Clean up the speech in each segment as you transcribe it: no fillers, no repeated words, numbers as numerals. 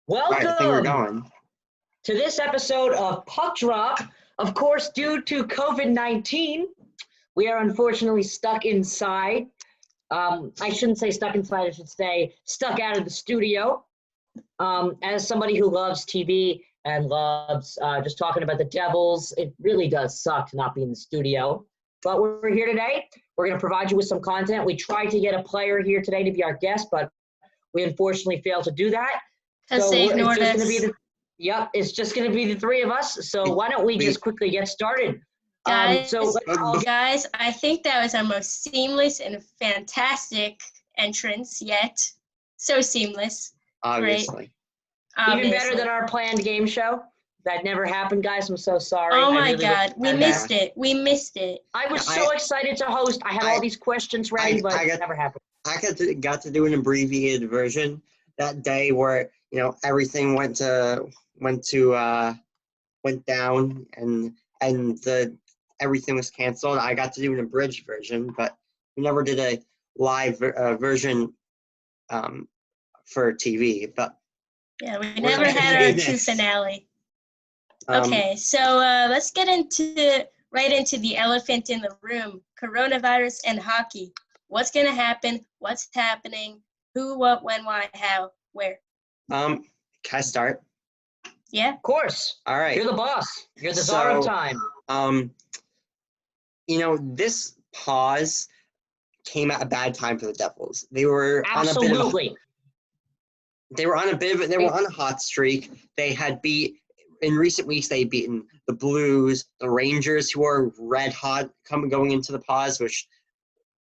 All right, I think we're Welcome going. to this episode of Puck Drop. Of course, due to COVID-19, we are unfortunately stuck inside. I shouldn't say stuck inside, I should say stuck out of the studio. As somebody who loves TV and loves just talking about the Devils, it really does suck to not be in the studio. But we're here today. We're going to provide you with some content. We tried to get a player here today to be our guest, but we unfortunately failed to do that. Because they ignored us. It's just going to be the three of us. So why don't we just quickly get started? Guys, I think that was our most seamless and fantastic entrance yet. So seamless. Obviously. Great. Even better than our planned game show. That never happened, guys. I'm so sorry. Oh my God, we missed it. We missed it. I was so excited to host. I had all these questions ready, but it never happened. I got to do an abbreviated version that day where everything went down and everything was canceled. I got to do an abridged version, but we never did a live version for TV. But yeah, we never had our true finale. Okay, so let's get right into the elephant in the room: coronavirus and hockey. What's going to happen? What's happening? Who, what, when, why, how, where? Can I start? Yeah. Of course. All right. You're the boss. You're the czar of time. This pause came at a bad time for the Devils. They were Absolutely. They were on a hot streak. They had in recent weeks, they'd beaten the Blues, the Rangers, who are red hot going into the pause, which,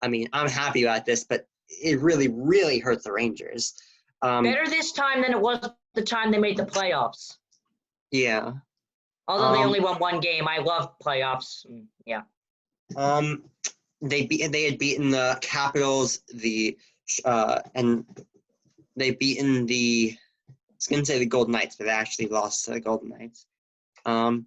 I'm happy about this, but it really, really hurt the Rangers. Better this time than it was the time they made the playoffs. Yeah. Although they only won one game. I love playoffs. Yeah. They had beaten the Capitals, and they've beaten I was going to say the Golden Knights, but they actually lost to the Golden Knights. And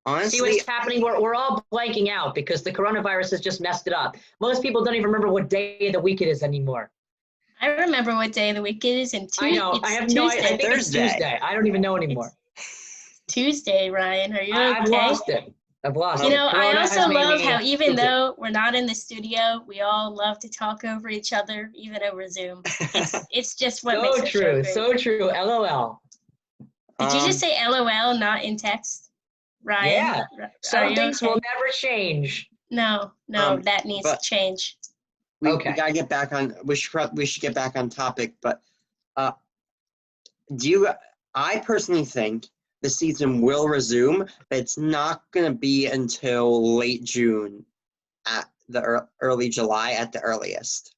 honestly, see what's happening? We're all blanking out because the coronavirus has just messed it up. Most people don't even remember what day of the week it is anymore. I remember what day of the week it is. I know. I have no idea. I think Thursday. It's Tuesday. I don't even know anymore. It's Tuesday, Ryan. Are you okay? I've lost it. I also love how even though we're not in the studio, we all love to talk over each other, even over Zoom. It's just what makes it true. So true. LOL. Did you just say LOL, not in text, Ryan? Yeah. Some things will never change. No, that needs to change. We gotta get back on. We should get back on topic. But I personally think the season will resume, but it's not going to be until late June, at the early July at the earliest.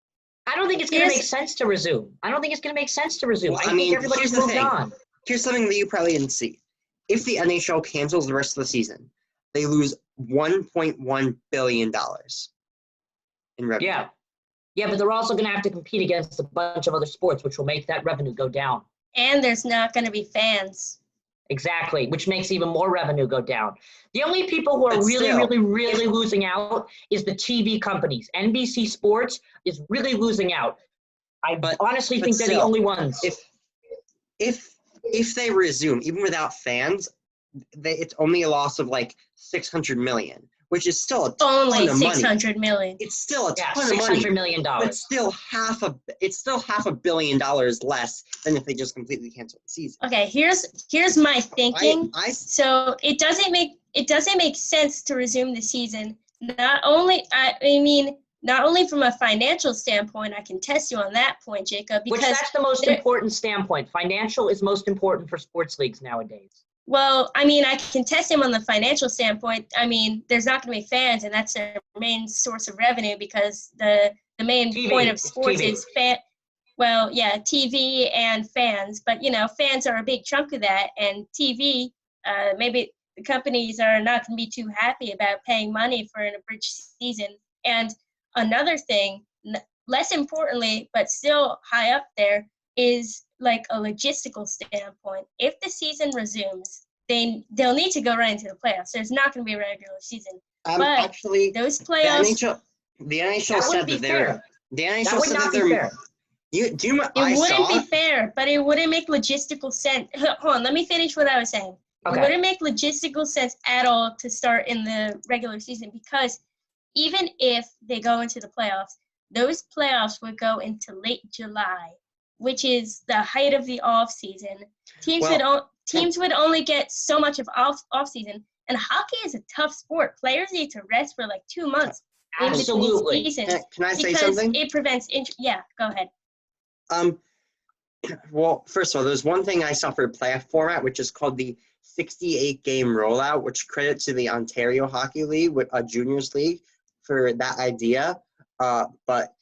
I don't think it's going to make sense to resume. I think everybody's moved on. Here's something that you probably didn't see. If the NHL cancels the rest of the season, they lose $1.1 billion in revenue. Yeah, but they're also going to have to compete against a bunch of other sports, which will make that revenue go down. And there's not going to be fans. Exactly, which makes even more revenue go down. The only people who are really losing out is the TV companies. NBC Sports is really losing out. I honestly think they're the only ones. If they resume, even without fans, it's only a loss of like $600 million, which is still a ton of money. Only $600 million. It's still a ton of money. $600 million. But it's still half $500 million less than if they just completely canceled the season. Okay, here's my thinking. So it doesn't make sense to resume the season. Not only from a financial standpoint, I can test you on that point, Jacob. Because that's the most important standpoint. Financial is most important for sports leagues nowadays. Well, I can test him on the financial standpoint. There's not going to be fans, and that's their main source of revenue because the main point of sports is TV and fans. But, fans are a big chunk of that, and TV, maybe the companies are not going to be too happy about paying money for an abridged season. And another thing, less importantly, but still high up there, is like a logistical standpoint. If the season resumes, they'll need to go right into the playoffs. There's not going to be a regular season. But actually, those playoffs, the NHL said that they're. The NHL said that Do you know what It I wouldn't saw? be fair, but it wouldn't make logistical sense. Hold on, let me finish what I was saying. It Okay. wouldn't make logistical sense at all to start in the regular season because even if they go into the playoffs, those playoffs would go into late July, which is the height of the off season. Teams would only get so much of off season, and hockey is a tough sport. Players need to rest for like 2 months in Absolutely. between seasons Can I say because something? it prevents yeah, go ahead. Well, first of all, there's one thing I saw for playoff format, which is called the 68-game rollout, which credit to the Ontario Hockey League, with a juniors league, for that idea. But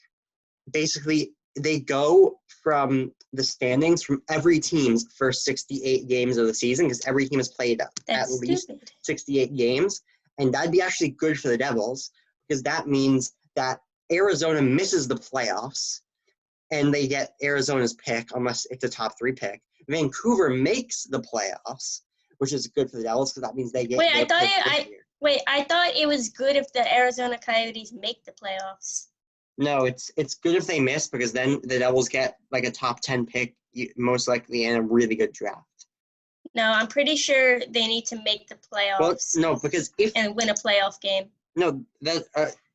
basically, they go from the standings from every team's first 68 games of the season, because every team has played at That's least stupid. 68 games, and that'd be actually good for the Devils, because that means that Arizona misses the playoffs, and they get Arizona's pick, unless it's a top 3 pick. Vancouver makes the playoffs, which is good for the Devils, because that means they get Wait, their I thought pick this year. I thought it was good if the Arizona Coyotes make the playoffs. No, it's good if they miss, because then the Devils get like a top 10 pick, most likely, in a really good draft. No, I'm pretty sure they need to make the Well, playoffs no, because and win a playoff game.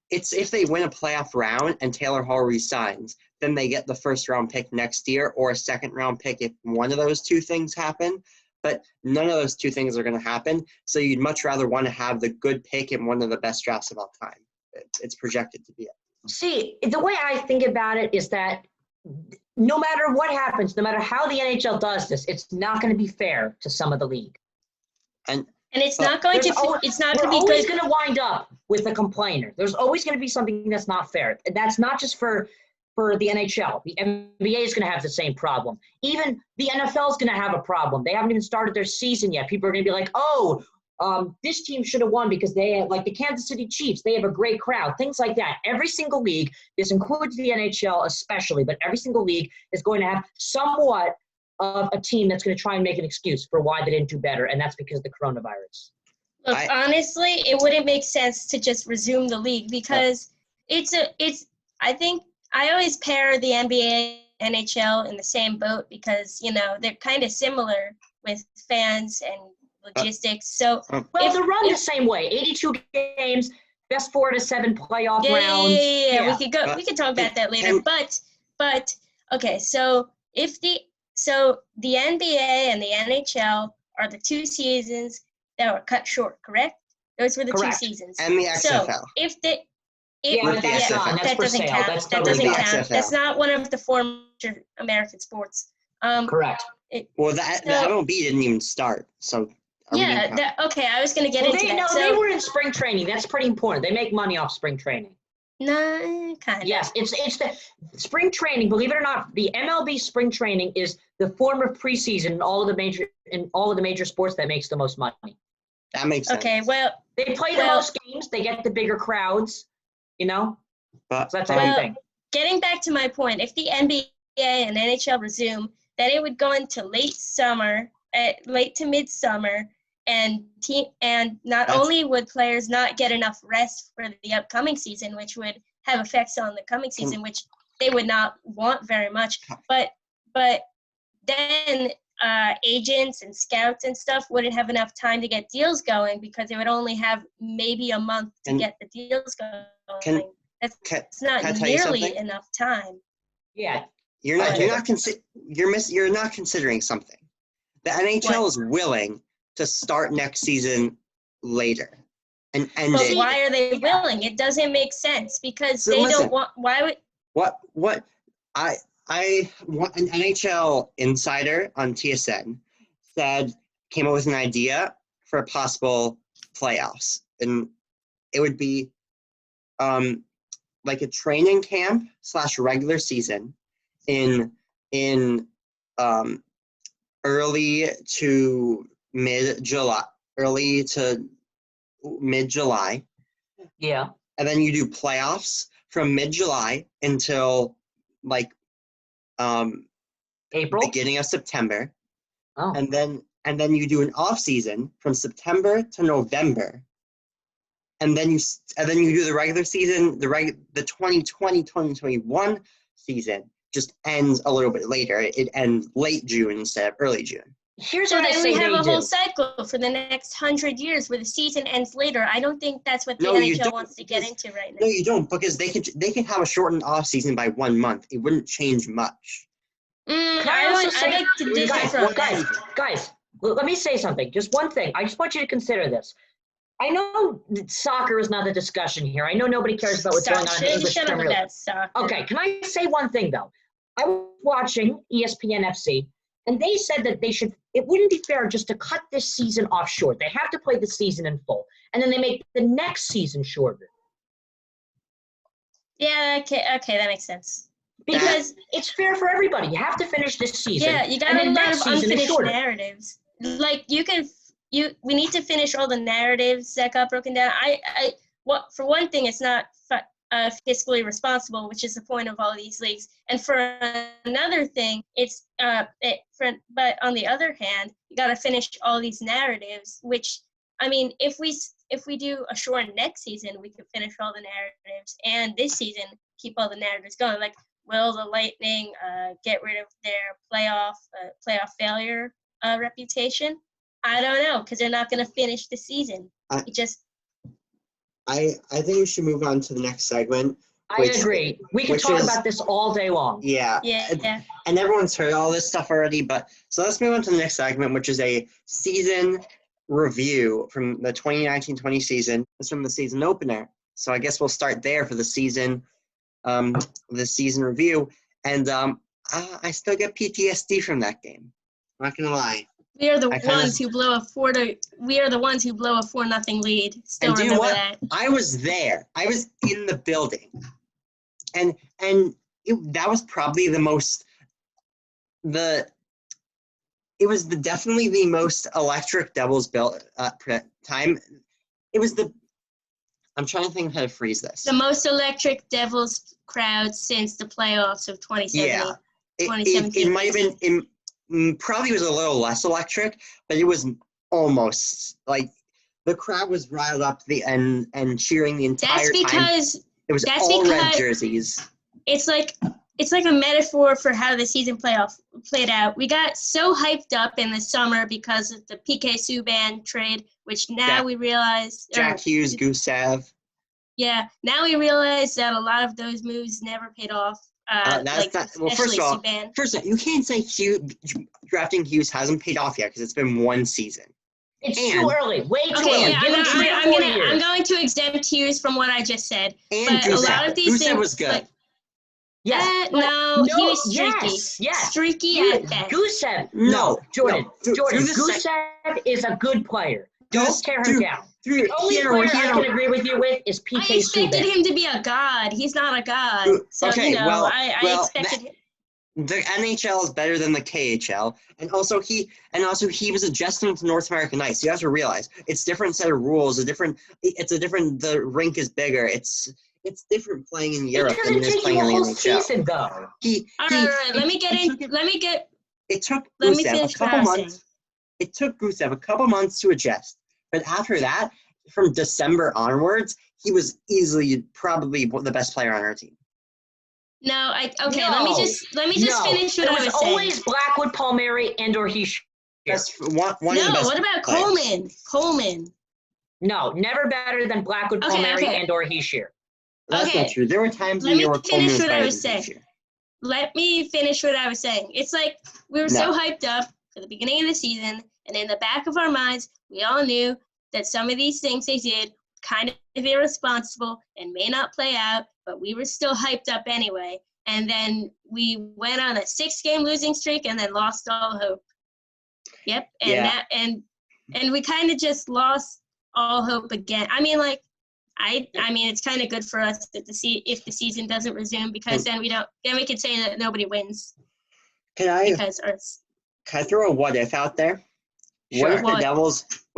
it's if they win a playoff round and Taylor Hall resigns, then they get the first round pick next year, or a second round pick if one of those two things happen. But none of those two things are going to happen. So you'd much rather want to have the good pick in one of the best drafts of all time. It's projected to be it. See, the way I think about it is that no matter what happens, no matter how the NHL does this, it's not going to be fair to some of the league. And it's not going to. It's not going to be We're always good. going to wind up with a complainer. There's always going to be something that's not fair. That's not just for the NHL. The NBA is going to have the same problem. Even the NFL is going to have a problem. They haven't even started their season yet. People are going to be like, this team should have won because they have, like the Kansas City Chiefs, they have a great crowd, things like that. Every single league, this includes the NHL especially, but every single league is going to have somewhat of a team that's going to try and make an excuse for why they didn't do better, and that's because of the coronavirus. Look, honestly, it wouldn't make sense to just resume the league because I think I always pair the NBA and NHL in the same boat because, they're kind of similar with fans and logistics. So they're run the same way. 82 games, best 4 to 7 playoff rounds. Yeah. We could talk about that later. But okay, so the NBA and the NHL are the 2 seasons that were cut short, correct? Those were the Correct. 2 seasons. And the XFL. So if That doesn't count. That doesn't count. That's not one of the 4 major American sports. Correct. The MLB didn't even start, so. Okay, I was going to get into that. They were in spring training. That's pretty important. They make money off spring training. No, kind of. Yes, it's the spring training. Believe it or not, the MLB spring training is the form of preseason in all of the major sports that makes the most money. That makes sense. Okay, well, they play the most games. They get the bigger crowds. So that's everything. Getting back to my point, if the NBA and NHL resume, then it would go into late to midsummer, and not only would players not get enough rest for the upcoming season, which would have effects on the coming season, which they would not want very much, but then agents and scouts and stuff wouldn't have enough time to get deals going because they would only have maybe a month to get the deals going. That's not nearly enough time. Yeah. You're not considering something. The NHL is willing to start next season later and end it. But why are they willing? It doesn't make sense because don't want. Why would? What an NHL insider on TSN came up with an idea for a possible playoffs, and it would be like a training camp / regular season in early to mid-July. Yeah. And then you do playoffs from mid-July until April, beginning of September. Oh. And then you do an off season from September to November. And then you do the regular season, the 2020-2021 season just ends a little bit later. It ends late June instead of early June. Here's So what I then say we have they a do. whole cycle for the next 100 years where the season ends later. I don't think that's what the No, you NHL don't, wants to get because- into right No, now. you don't, because they can have a shortened off season by 1 month. It wouldn't change much. Can I also say- I'd like to differ Guys, from guys, that. guys, let me say something. Just one thing. I just want you to consider this. I know that soccer is not the discussion here. I know nobody cares about what's going on in the English Shut up Premier League. about soccer. Okay, can I say one thing though? I was watching ESPN FC, and they said that it wouldn't be fair just to cut this season off short. They have to play the season in full, and then they make the next season shorter. Yeah, okay, that makes sense. Because it's fair for everybody. You have to finish this season. Yeah, you got and a then lot next of season is unfinished shorter. narratives. Like we need to finish all the narratives that got broken down. For one thing, it's not fiscally responsible, which is the point of all these leagues. And for another thing, but on the other hand, you got to finish all these narratives. Which, I mean, if we do a short next season, we could finish all the narratives, and this season keep all the narratives going. Like, will the Lightning get rid of their playoff failure reputation? I don't know, because they're not going to finish the season. I think we should move on to the next segment. I agree. We can which talk is- about this all day long. Yeah. Yeah. And everyone's heard all this stuff already, but so let's move on to the next segment, which is a season review from the 2019-20 season. It's from the season opener. So I guess we'll start there for the season review. And I still get PTSD from that game. I'm not gonna lie. We are the I kinda- ones who blow a 4-0 lead. Still And do you know remember what? that. I was there. I was in the building, and that was probably definitely the most electric Devils built time. It was I'm trying to think of how to phrase this. The most electric Devils crowd since the playoffs of 2017. Yeah, it 2017. might have been. Probably was a little less electric, but it was almost like the crowd was riled up and cheering the entire That's time. because It was that's all red because- jerseys. it's like a metaphor for how the season played out. We got so hyped up in the summer because of the PK Subban trade, which now we realize Jack Hughes, Gusev. Yeah, now we realize that a lot of those moves never paid off. That's not, well, first especially of all, Subban. you can't say drafting Hughes hasn't paid off yet because it's been one season. It's And- too early. Way too Okay, early. yeah, Give him 3 or 4 years. I'm going to exempt Hughes from what I just said. And But a lot of these Gusev things, was good. like, Yes. but no, he was streaky. Yes. Streaky at best. Gusev. No, Jordan. no. Jordan. Through the Gusev is a good player. Don't tear him down. The only player I can agree with you with is I PK expected Subban. him to be a god. He's not a god. So, Okay, I expected him. The NHL is better than the KHL, and also he was adjusting to North American ice. You have to realize it's different set of rules. The rink is bigger. It's different playing in Europe It than doesn't it is take playing you a in the whole NHL. season, though. All right. Let me It took finish what I was saying. months. It took Gusev a couple months to adjust, but after that, from December onwards, he was easily probably the best player on our team. No, let me No. just finish what I was It was saying. always Blackwood, Palmieri, and/or Heischer. That's one of the No, best. what about players. Coleman? No, never better than Blackwood, Okay, Palmieri, okay. and/or Heischer. That's Okay. not true. There were times Let when me you were finish Coleman what I better was than saying. Fischer. Let me finish what I was saying. It's like we were so hyped up for the beginning of the season, and in the back of our minds, we all knew that some of these things they did kind of irresponsible and may not play out, but we were still hyped up anyway. And then we went on a 6-game losing streak and then lost all hope. Yep, and and we kind of just lost all hope again. I mean, like, I mean, it's kind of good for us that if the season doesn't resume, because then we can say that nobody wins Can I because throw a what if out there? Sure. What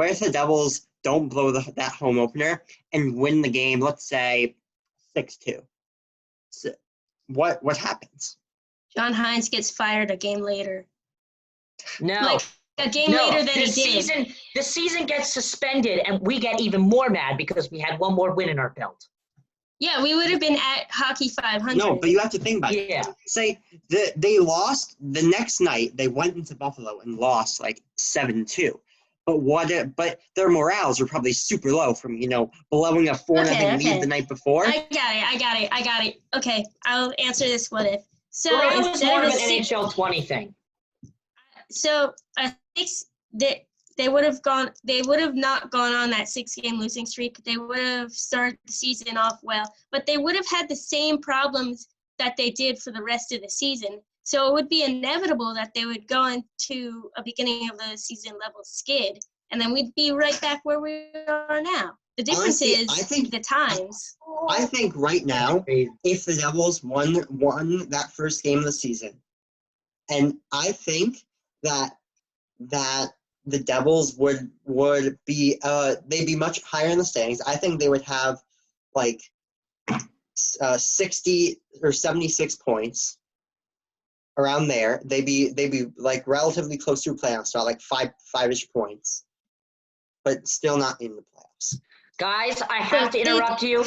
if the Devils don't blow that home opener and win the game? Let's say 6-2. So what happens? John Hines gets fired a game later. No. Like, a game later than he did. The season gets suspended, and we get even more mad because we had one more win in our belt. Yeah, we would have been at Hockey 500. No, but you have to think about it. Yeah. Say they lost the next night. They went into Buffalo and lost like 7-2. But their morales were probably super low from blowing a 4-0 lead the night before. I got it. Okay, I'll answer this what if. So Morale was instead more of of a an six, NHL 20 thing. so I think they would have not gone on that 6-game losing streak. They would have started the season off well, but they would have had the same problems that they did for the rest of the season. So it would be inevitable that they would go into a beginning of the season level skid, and then we'd be right back where we are now. The difference Honestly, is I think- the times. I think right now, if the Devils won that first game of the season, and I think that the Devils would be they'd be much higher in the standings. I think they would have like 60 or 76 points around there. They'd be like relatively close to a playoff spot, like five-ish points, but still not in the playoffs. Guys, I have to interrupt you.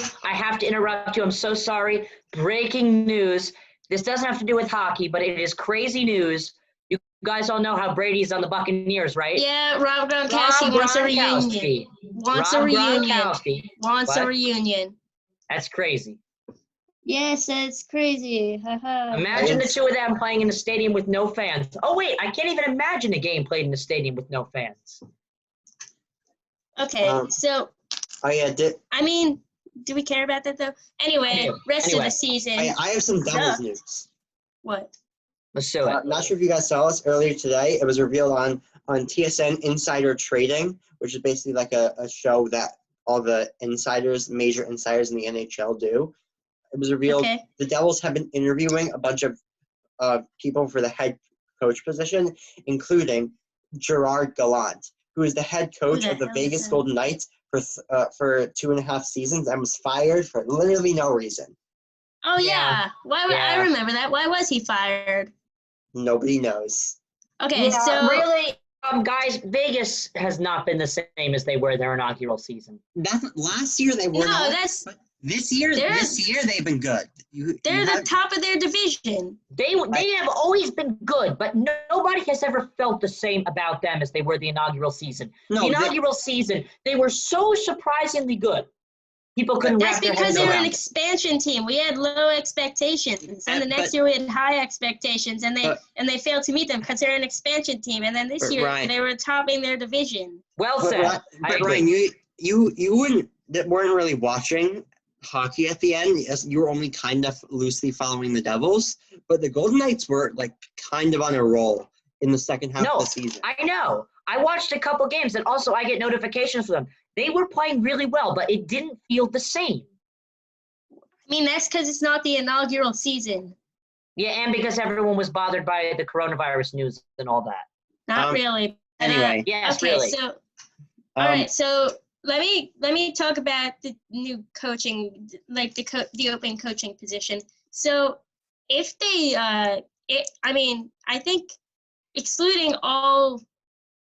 I'm so sorry. Breaking news. This doesn't have to do with hockey, but it is crazy news. You guys all know how Brady's on the Buccaneers, right? Yeah, Rob Gronkowski wants a reunion. Wants a reunion. That's crazy. Yes, that's crazy. Imagine the two of them playing in a stadium with no fans. Oh, wait, I can't even imagine a game played in a stadium with no fans. Okay, so. Oh, yeah. I mean, do we care about that, though? Anyway, rest of the season. I have some Devils news. What? Let's do it. Not sure if you guys saw this earlier today. It was revealed on TSN Insider Trading, which is basically like a show that all the major insiders in the NHL do. It was revealed the Devils have been interviewing a bunch of people for the head coach position, including Gerard Gallant, who is the head coach of the Vegas Golden Knights for 2.5 seasons and was fired for literally no reason. Oh, yeah. I remember that. Why was he fired? Nobody knows. Okay, yeah, so really, guys, Vegas has not been the same as they were their inaugural season. Last year they were. No, but this year they've been good. They're the top of their division. They have always been good, but nobody has ever felt the same about them as they were the inaugural season. No, the inaugural season, they were so surprisingly good. People couldn't wrap their heads around. That's because they were an expansion team. We had low expectations, and the next year we had high expectations, and they failed to meet them because they're an expansion team. And then this year they were topping their division. Well said. But Ryan, you weren't really watching hockey at the end. You were only kind of loosely following the Devils, but the Golden Knights were like kind of on a roll in the second half of the season. I know. I watched a couple games, and also I get notifications from them. They were playing really well, but it didn't feel the same. I mean, that's because it's not the inaugural season. Yeah, and because everyone was bothered by the coronavirus news and all that. Not really. Anyway. Yes, okay, really. So, all right, so let me talk about the new coaching, like the open coaching position. So if they, I think excluding all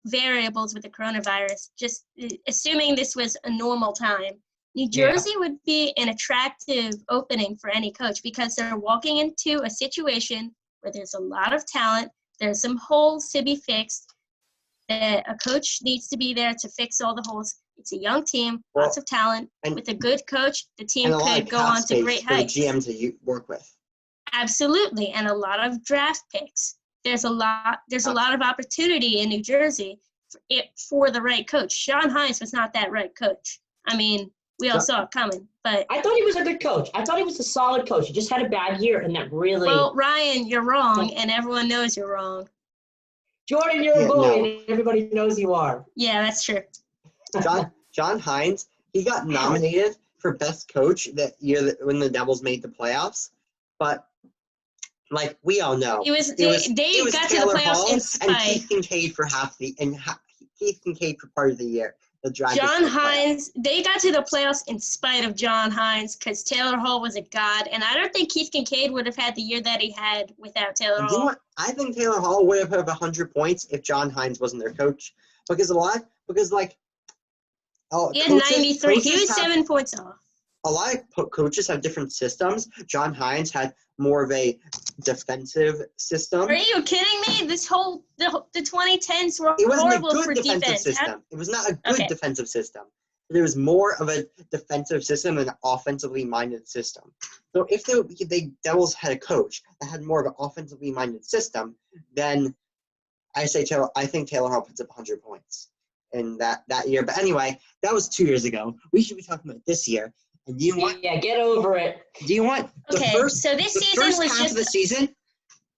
variables with the coronavirus, just assuming this was a normal time, New Jersey would be an attractive opening for any coach because they're walking into a situation where there's a lot of talent, there's some holes to be fixed, that a coach needs to be there to fix all the holes. It's a young team, lots of talent. With a good coach, the team could go on to great heights. For the GM to work with. Absolutely, and a lot of draft picks. There's a lot of opportunity in New Jersey for the right coach. John Hines was not that right coach. I mean, we all saw it coming, but I thought he was a good coach. I thought he was a solid coach. He just had a bad year, and that really. Well, Ryan, you're wrong, and everyone knows you're wrong. Jordan, you're a bully, and everybody knows you are. Yeah, that's true. John Hines, he got nominated for best coach that year when the Devils made the playoffs, but. Like we all know, they got to the playoffs in spite. And Keith Kincaid for Keith Kincaid for part of the year. John Hines, they got to the playoffs in spite of John Hines because Taylor Hall was a god, and I don't think Keith Kincaid would have had the year that he had without Taylor Hall. You know what? I think Taylor Hall would have 100 points if John Hines wasn't their coach he had 93. He was 7 points off. a lot of coaches have different systems. John Hines had more of a defensive system. Are you kidding me? The 2010s were It wasn't a horrible good for defensive defense. system. It was not a good Okay. defensive system. There was more of a defensive system than an offensively minded system. So if the Devils had a coach that had more of an offensively minded system, then I think Taylor Hall puts up 100 points in that year. But anyway, that was 2 years ago. We should be talking about this year. And do you want? Yeah, get over it. Do you want Okay, so this season first was half just of the season?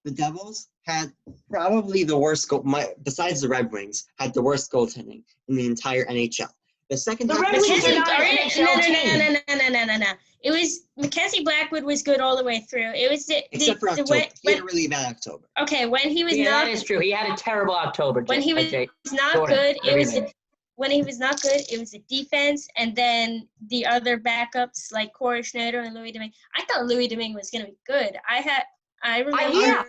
The Devils had probably the worst goal. Besides the Red Wings, had the worst goaltending in the entire NHL. The second The half Red of the Wings are season, not an NHL team. No. It was Mackenzie Blackwood was good all the way through. It was except for October, he had a really bad October. okay, when he was Yeah, not that is true. He had a terrible October. when he was Jake. not Jordan, good, whatever his name is. when he was not good, it was the defense, and then the other backups like Corey Schneider and Louis Domingue. I thought Louis Domingue was going to be good. I remember. Yeah.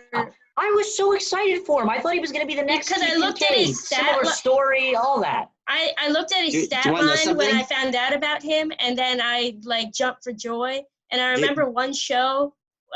I was so excited for him. I thought he was going to be the next Because I Stephen looked at King. his stat Similar li- story, all that. I looked at his Do stat you wanna know line when something? I found out about him, and then I like jumped for joy. And I Do- remember one show,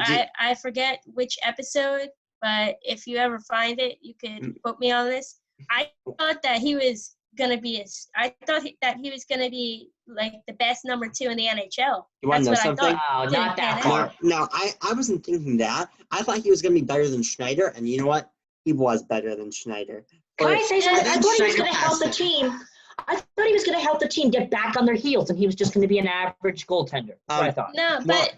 Do- I forget which episode, but if you ever find it, you could Mm. quote me on this. I thought that he was gonna be that he was gonna be like the best number 2 in the NHL. You want That's to know what I something? thought. Oh, not that Yeah. far. No, I wasn't thinking that. I thought he was going to be better than Schneider, and you know what? He was better than Schneider. Can I say something? I I think thought he was Schneider going to help the passed him. team. I thought he was going to help the team get back on their heels, and he was just going to be an average goaltender. That's what I thought. No, Well, but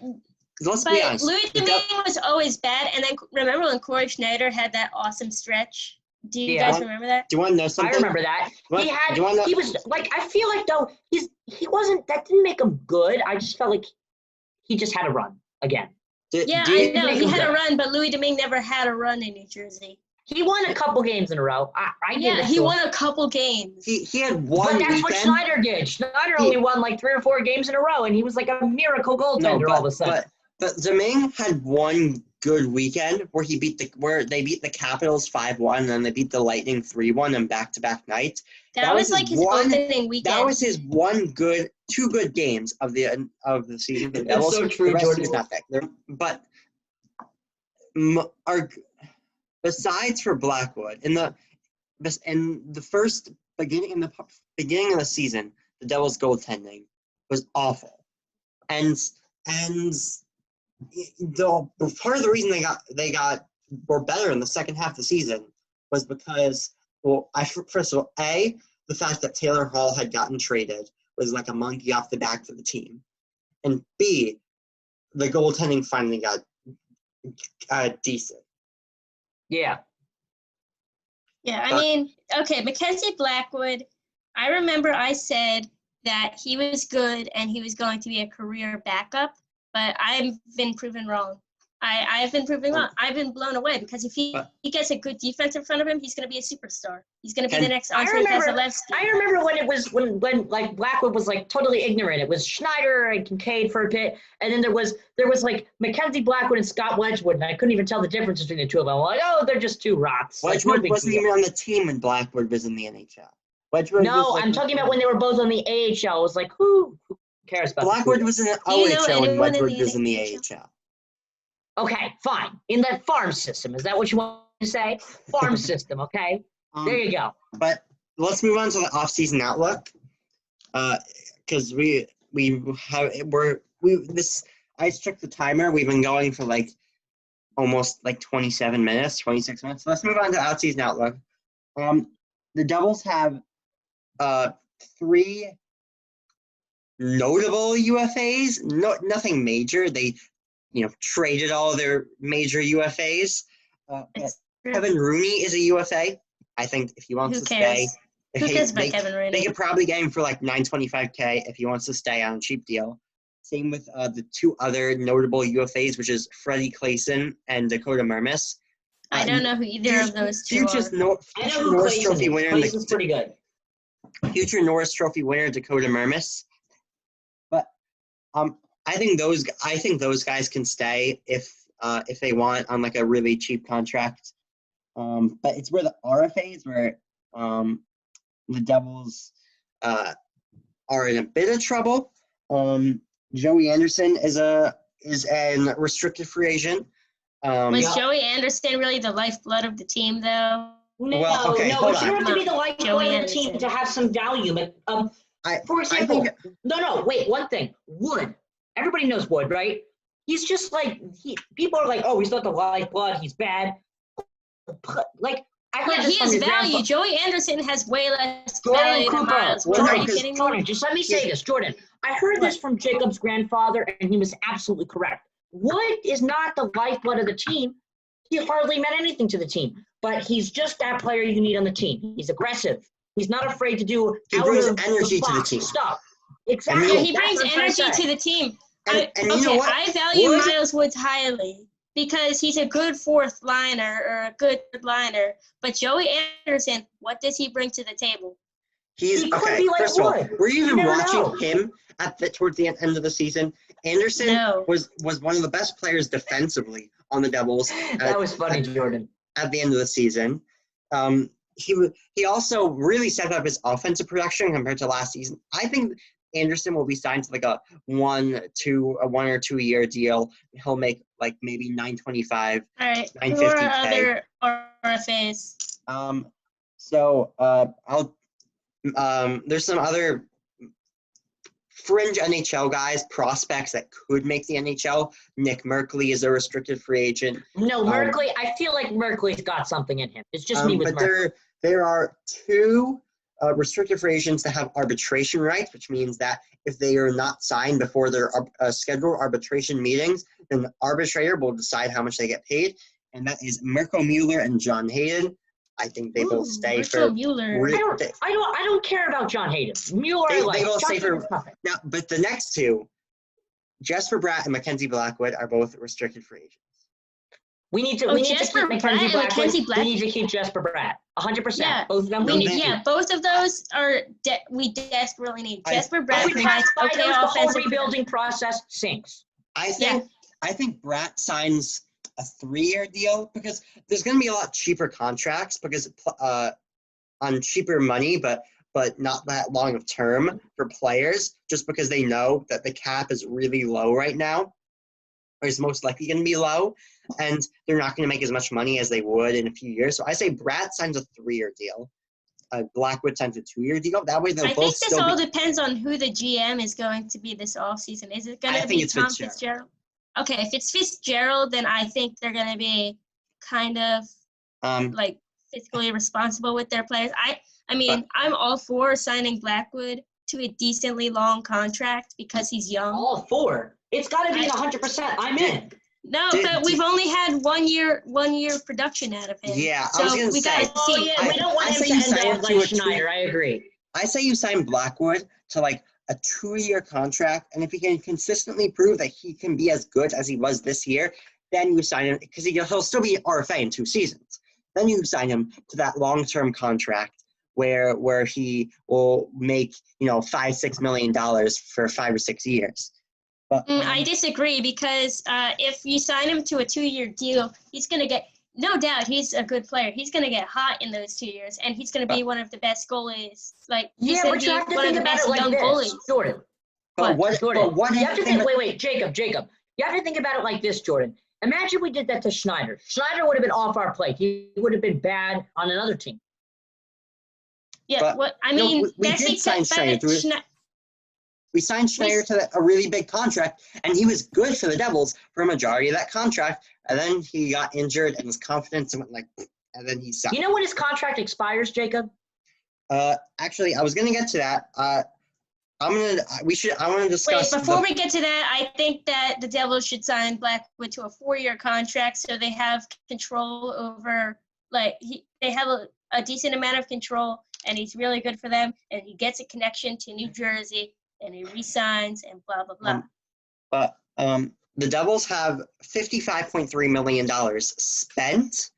Let's be honest. Louis the Dev- Domingue was always bad. And then remember when Corey Schneider had that awesome stretch? Do you Yeah. guys remember that? Do you want to know I something? remember that. What- He do you wanna know- was like, I feel like though he wasn't. That didn't make him good. I just felt like he just had a run again. Yeah, do I you- know. make He him had a good. run, but Louis Domingue never had a run in New Jersey. He won a couple games in a row. I give Yeah, it he to him. won a couple games. He had But one that's what weekend. Schneider did. Schneider only won like 3 or 4 games in a row, and he was like a miracle goaltender all of a sudden. But Domingue had one good weekend where they beat the Capitals 5-1, and then they beat the Lightning 3-1 on back-to-back nights. That was was like his one- opening weekend. That was his two good games of the season. For the That's Devils. so true, The rest Jordan. was nothing. But besides for Blackwood in the beginning of the season, the Devils' goaltending was awful, and part of the reason they were better in the second half of the season was because, well, first of all, the fact that Taylor Hall had gotten traded was like a monkey off the back for the team, and B, the goaltending finally got decent. Yeah. Yeah, I But- mean, okay, Mackenzie Blackwood, I remember I said that he was good and he was going to be a career backup, but I've been proven wrong. I've been proven wrong. I've been blown away because if he gets a good defense in front of him, he's going to be a superstar. He's going to be the next I Andrei remember- Vasilevsky. I remember when it was when like Blackwood was like totally ignorant. It was Schneider and Kincaid for a bit, and then there was like Mackenzie Blackwood and Scott Wedgwood, and I couldn't even tell the difference between the two of them. I'm like, oh, they're just two rocks. Like, no Wedgwood big wasn't deal. even on the team when Blackwood was in the NHL. Wedgwood No, was like, I'm talking about when they were both on the AHL. It was like, who cares about Blackwood the was in the Do you know OHL and anyone in Wedgwood the was in the NHL? AHL. Okay, fine. In that farm system, is that what you want to say? Farm system, okay? There you go. But let's move on to the off-season outlook, because I checked the timer. We've been going for like almost like 27 minutes, 26 minutes. So let's move on to out-season outlook. The Devils have 3 notable UFAs. Nothing major. They, traded all their major UFAs. Kevin Rooney is a UFA. I think if he wants Who to cares? stay, Who cares about Kevin Rooney? they could probably get him for like $925K if he wants to stay on a cheap deal. Same with the 2 other notable UFAs, which is Freddie Clayson and Dakota Mermis. I don't know who either of those two Future are. I know who Norris Clayson Trophy is. winner, Clayson's pretty good. future Norris Trophy winner Dakota Mermis. But I think those guys can stay if they want on like a really cheap contract. But it's where the RFAs where the Devils are in a bit of trouble. Joey Anderson is an restricted free agent. Was Yeah. Joey Anderson really the lifeblood of the team, though? No, Well, okay, no, hold but you don't on. have to be the lifeblood Joey of the team Anderson. to have some value. But, for I example, think no, wait, one thing. Wood. Everybody knows Wood, right? He's just like, people are like, oh, he's not the lifeblood, he's bad. Like, I heard Yeah, this he from has your value. grandpa- Joey Anderson has way less Jordan value than Cooper. Miles. Well, Wood. no, Are you because kidding me? Jordan, just let me say this, Jordan. I heard this from Jacob's grandfather, and he was absolutely correct. Wood is not the lifeblood of the team. He hardly meant anything to the team, but he's just that player you need on the team. He's aggressive. He's not afraid to do He brings out of energy to the box team. stuff. Yeah, Exactly. he That's brings what I'm trying energy say. to the team. And you know what? I value Wood- Miles Woods highly because he's a good fourth liner or a good third liner. But Joey Anderson, what does he bring to the table? He's He could okay. be like First of all, Wood. were you You even never watching know. him towards the end of the season? Anderson No. was one of the best players defensively on the Devils That was funny, Jordan. at the end of the season. He also really stepped up his offensive production compared to last season. I think Anderson will be signed to like a 1 or 2 year deal. He'll make like maybe $925. All right. Who are 950K. other RFAs? There's some other fringe NHL guys, prospects that could make the NHL. Nick Merkley is a restricted free agent. No, Merkley, I feel like Merkley's got something in him. It's just me with But Merkley. there are 2 restricted free agents that have arbitration rights, which means that if they are not signed before their scheduled arbitration meetings, then the arbitrator will decide how much they get paid, and that is Mirko Mueller and John Hayden. I think they both stay Mirko for. Mueller. I don't care about John Hayden. Mueller, They like. both John stay for- Hayden's nothing. Now, but the next 2, Jesper Bratt and Mackenzie Blackwood, are both restricted free agents. We need to Jesper keep Mackenzie Bratt and Mackenzie Blackwood. We need to keep Jesper Bratt. 100%. Yeah. Both of them. No, We need they- Yeah, both of those are we desperately need. Jesper Bratt If we provides buy okay those, the whole offensive. rebuilding process sinks. I think Bratt signs a 3-year deal because there's going to be a lot cheaper contracts because on cheaper money, but not that long of term for players, just because they know that the cap is really low right now, or is most likely going to be low, and they're not going to make as much money as they would in a few years. So I say Bratt signs a 3-year deal. Blackwood signs a 2-year deal. That way they'll I both think this still all be. depends on who the GM is going to be this offseason. Is it going I to think be it's Tom Fitzgerald. Fitzgerald? Okay, if it's Fitzgerald, then I think they're going to be kind of like fiscally responsible with their players. I mean, I'm all for signing Blackwood to a decently long contract because he's young. All 4. It's got to be 100%. I'm in. No, Did- but we've only had 1 year production out of him. Yeah, I so was gonna we say- gotta see. We don't want I him say to you end sign up him to like a Schneider. I agree. I say you sign Blackwood to like a 2-year contract, and if he can consistently prove that he can be as good as he was this year, then you sign him because he'll still be RFA in 2 seasons. Then you sign him to that long-term contract where he will make $5-6 million for 5 or 6 years. But I disagree because if you sign him to a 2-year deal, he's going to get, no doubt, he's a good player. He's going to get hot in those 2 years, and he's going to be one of the best goalies. Like, he's Yeah, going but to you be have to one of think the about best it like young this, goalies. Jordan. Jordan, you have to think. Wait, Jacob. You have to think about it like this, Jordan. Imagine we did that to Schneider. Schneider would have been off our plate. He would have been bad on another team. Yeah, But, what I no, mean, we that's did sign Schneider because we signed Schneider to a really big contract, and he was good for the Devils for a majority of that contract. And then he got injured, and his confidence went and then he sucked. You know when his contract expires, Jacob? Actually, I was gonna get to that. I want to discuss. Wait, before we get to that, I think that the Devils should sign Blackwood to a 4-year contract so they have control over, they have a decent amount of control, and he's really good for them, and he gets a connection to New Jersey, and he resigns, and blah, blah, blah. But the Devils have $55.3 million spent.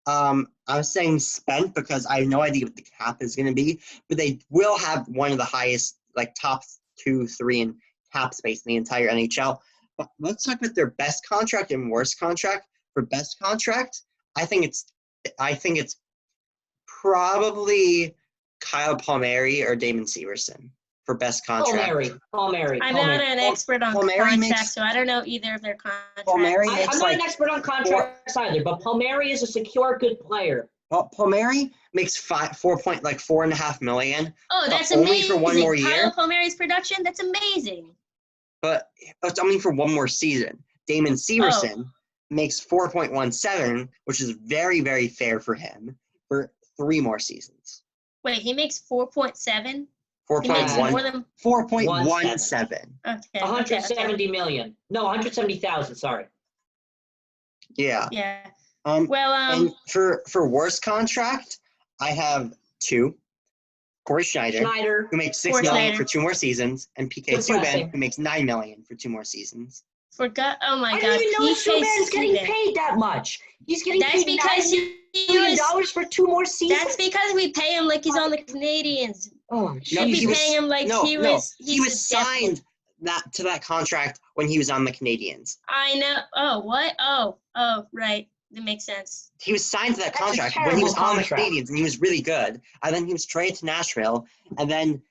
I was saying spent because I have no idea what the cap is going to be, but they will have one of the highest, top 2-3 in cap space in the entire NHL. But let's talk about their best contract and worst contract. For best contract, I think it's probably Kyle Palmieri or Damon Severson. for best Paul contract. Mary. I'm not an expert on Palmieri contracts, makes- so I don't know either of their contracts. Palmieri I'm makes not an like expert on contracts either, but Palmieri is a secure, good player. Palmieri makes 4.5 million, Oh, that's only amazing. for one more year? Kyle Palmieri's production, that's amazing. but it's only for one more season. Damon Severson makes 4.17, which is very, very fair for him for 3 more seasons. Wait, he makes 4.7? He makes 4.1 more than 4.17. okay. 170 million. No, 170,000. Sorry. Yeah. Yeah. Um Well, and for worst contract, I have 2. Corey Schneider. who makes 6 Corey million Schneider. for 2 more seasons, and PK Depressing. Subban, who makes 9 million for 2 more seasons. forgot. Oh my I God. didn't even know PK Subban's getting Subban. paid that much. He's getting That's paid because $9 he million was. for 2 more seasons. That's because we pay him like he's on the Canadians. Oh, Should be he was- paying him like he was. he was signed to that contract when he was on the Canadians. I know. Oh, what? Oh, right. That makes sense. He was signed to that That's a contract when he was terrible on the contract. Canadians, and he was really good. And then he was traded to Nashville, and then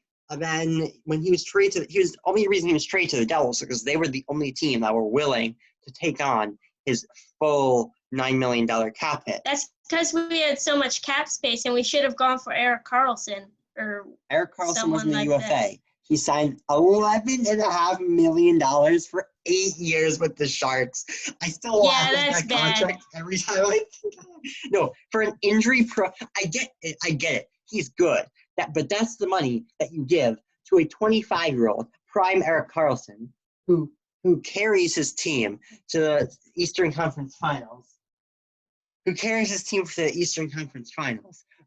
when he was traded to, only reason he was traded to the Devils because they were the only team that were willing to take on his full $9 million cap hit. That's because we had so much cap space, and we should have gone for Erik Karlsson or Erik Karlsson was someone in the like UFA. that. He signed $11.5 million for 8 years with the Sharks. I still laugh at that's that bad. contract every time I think of it. No, for an injury I get it. He's good. But that's the money that you give to a 25-year-old prime Erik Karlsson who carries his team to the Eastern Conference Finals.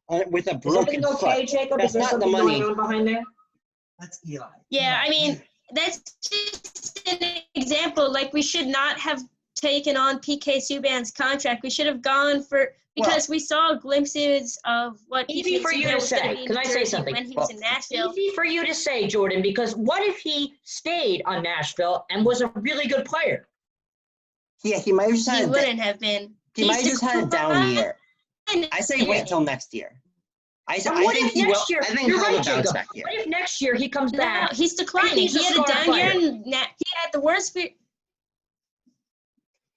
With a Is broken everything okay, foot. Jacob? That's Is there not the something money. going on behind there? That's Eli. Yeah, I mean, that's just an example. Like, we should not have taken on PK Subban's contract. We should have gone for, because we saw glimpses of what Easy PK for you Subban to was going say. to be in Can I say Jersey something? when he was in Nashville. Easy for you to say, Jordan, because what if he stayed on Nashville and was a really good player? Yeah, he might have just He had wouldn't have been. he might have just had a down year. I say wait till next year. I And what think if he will. next year? I think You're he'll right, have a bounce Jacob. back year. What if next year he comes No, back? he's declining. He's a He had a star down player. year. He had the worst.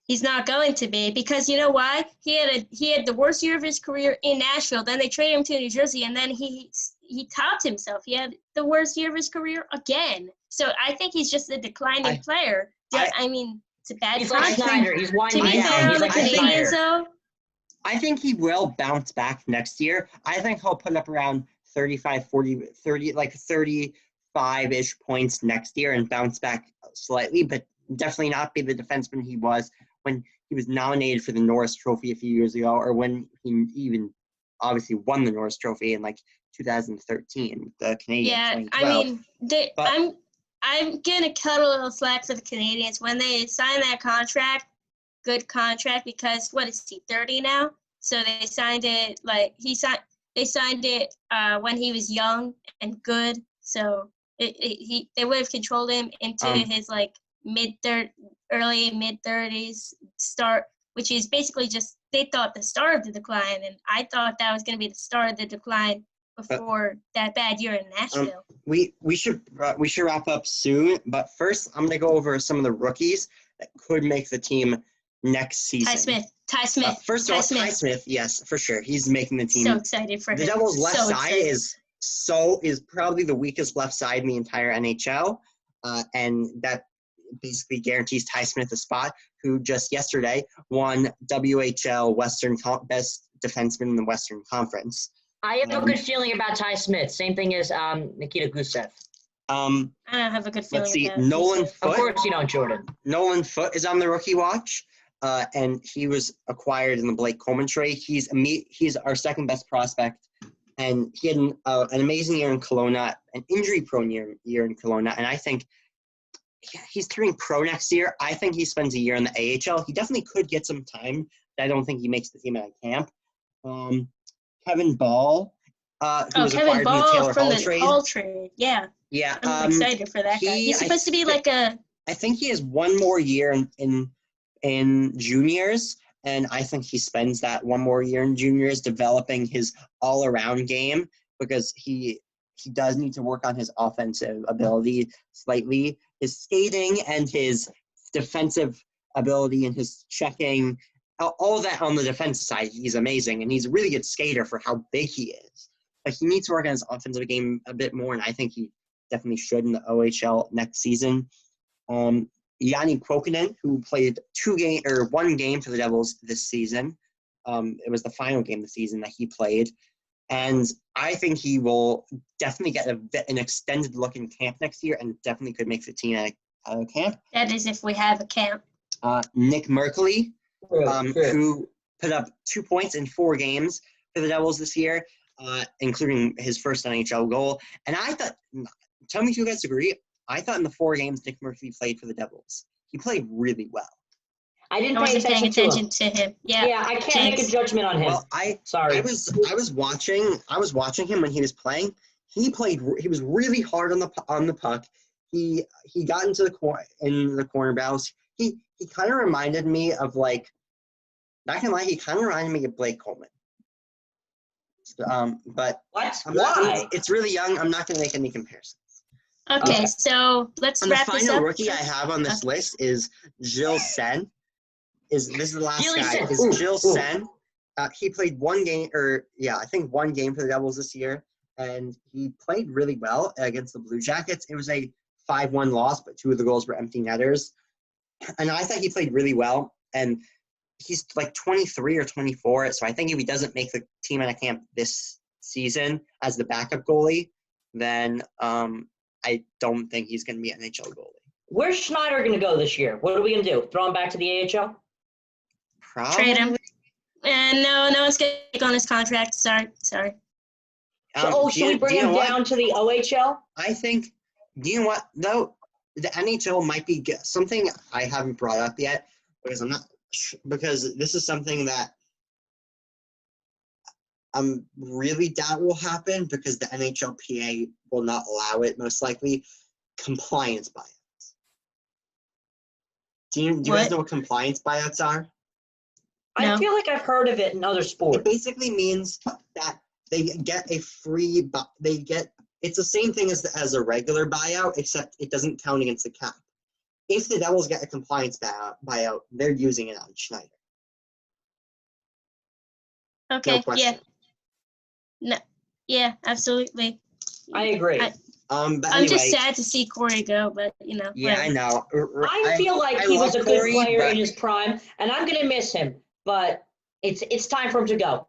He's not going to be, because you know why? He had the worst year of his career in Nashville. Then they traded him to New Jersey, and then he topped himself. He had the worst year of his career again. So I think he's just a declining player. I mean, it's a bad He's like contract. Schneider. He's To winding be down. fair on He's the like Canadians, Schneider. though, I think he will bounce back next year. I think he'll put up around 35, 40, 30, like 35-ish points next year and bounce back slightly, but definitely not be the defenseman he was when he was nominated for the Norris Trophy a few years ago, or when he even obviously won the Norris Trophy in like 2013, the Canadiens. yeah. 2012. I mean, But- I'm gonna cut a little slack for the Canadians when they sign that contract. Good contract, because what is he, 30 now? So they signed it they signed it when he was young and good. So they would have controlled him into his like early mid 30s start, which is basically just, they thought the start of the decline, and I thought that was going to be the start of the decline before that bad year in Nashville. We should wrap up soon, but first I'm gonna go over some of the rookies that could make the team next season. Ty Smith. First of all, Ty Smith, yes, for sure, he's making the team. So excited for him. The Devils' left So side excited. is probably the weakest left side in the entire NHL, and that basically guarantees Ty Smith a spot, who just yesterday won WHL Best Defenseman in the Western Conference. I have a good feeling about Ty Smith. Same thing as Nikita Gusev. I don't have a good feeling. Let's see, about Nolan Gusev. Of Foote. course you don't, Jordan. Nolan Foote is on the rookie watch, and he was acquired in the Blake Coleman trade. He's our second best prospect, and he had an amazing year in Kelowna, an injury-prone year in Kelowna, and I think he's turning pro next year. I think he spends a year in the AHL. He definitely could get some time. I don't think he makes the team at camp. Kevin Ball, who was Kevin acquired Ball in the Taylor from Hall the trade. Hall trade. Yeah, Yeah, I'm excited for that guy. He's supposed to be like a. I think he has one more year in juniors, and I think he spends that one more year in juniors developing his all-around game, because he he does need to work on his offensive ability slightly. His skating and his defensive ability and his checking, all that on the defensive side, he's amazing. And he's a really good skater for how big he is. But he needs to work on his offensive game a bit more, and I think he definitely should in the OHL next season. Yanni Kuokkanen, who played one game for the Devils this season. It was the final game of the season that he played. And I think he will definitely get an extended look in camp next year and definitely could make the team at camp. That is if we have a camp. Nick Merkley, True. who put up 2 points in 4 games for the Devils this year, including his first NHL goal. And I thought, tell me if you guys agree, I thought in the 4 games Nick Merkley played for the Devils, he played really well. I didn't I pay wasn't paying attention attention to him. to him. Yeah. I can't make a judgment on him. Well, I Sorry. was watching him when he was playing. He was really hard on the puck. He got into the corner battles. He kind of reminded me of, like, not gonna lie, he kind of reminded me of Blake Coleman. But What? Why? It's really young. I'm not gonna make any comparisons. Okay, so let's And the wrap this final up. rookie I have on this list is Gilles Sen. This is the last Gilles guy. Sen. Is Ooh, Gilles ooh. Sen. He played one game, I think one game for the Devils this year, and he played really well against the Blue Jackets. It was a 5-1 loss, but 2 of the goals were empty netters. And I thought he played really well, and he's like 23 or 24, so I think if he doesn't make the team at a camp this season as the backup goalie, then I don't think he's going to be an NHL goalie. Where's Schneider going to go this year? What are we going to do? Throw him back to the AHL? Probably. Trade him. And no one's going to take on his contract. Sorry. Should we bring him down to the OHL? I think, you know what, though? The NHL might be something I haven't brought up yet because this is something that I'm really doubt will happen because the NHLPA will not allow it, most likely. Compliance buyouts. Do you guys know what compliance buyouts are? I No. feel like I've heard of it in other It sports. basically means that they get a free it's the same thing as a regular buyout, except it doesn't count against the cap. If the Devils get a compliance buyout, they're using it on Schneider. Okay, No question. Yeah, absolutely. I agree. I- But I'm anyway, just sad to see Corey go, but yeah, whatever. I know. I feel like I he was love a good Corey, player but- in his prime, and I'm going to miss him. But it's time for him to go.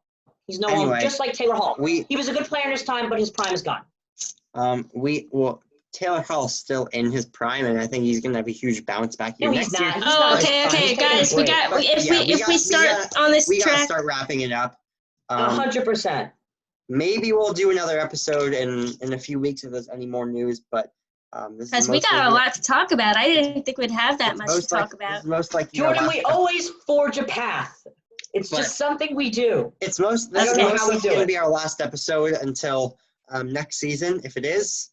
He's no longer, Anyway, just like Taylor Hall. we He was a good player in his time, but his prime is gone. Taylor Hall's still in his prime, and I think he's gonna have a huge bounce back here No, he's next year. not. He's Oh, not. okay, He's taking a guys. break. But If we start on this We gotta track, start wrapping it up. 100%. Maybe we'll do another episode in a few weeks if there's any more news. But this is because we got a lot to talk about. I didn't think we'd have that much to talk about. Most likely Jordan, we always forge a path. It's But- just something we do. This is most Okay. likely How we do going to it. be our last episode until next season. If it is,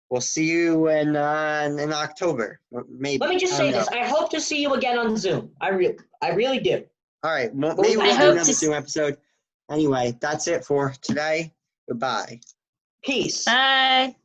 we'll see you in October. Maybe. Let me just I say don't this. know. I hope to see you again on Zoom. I really do. All right. Well, I maybe we'll do hope another to Zoom episode. Anyway, that's it for today. Goodbye. Peace. Bye.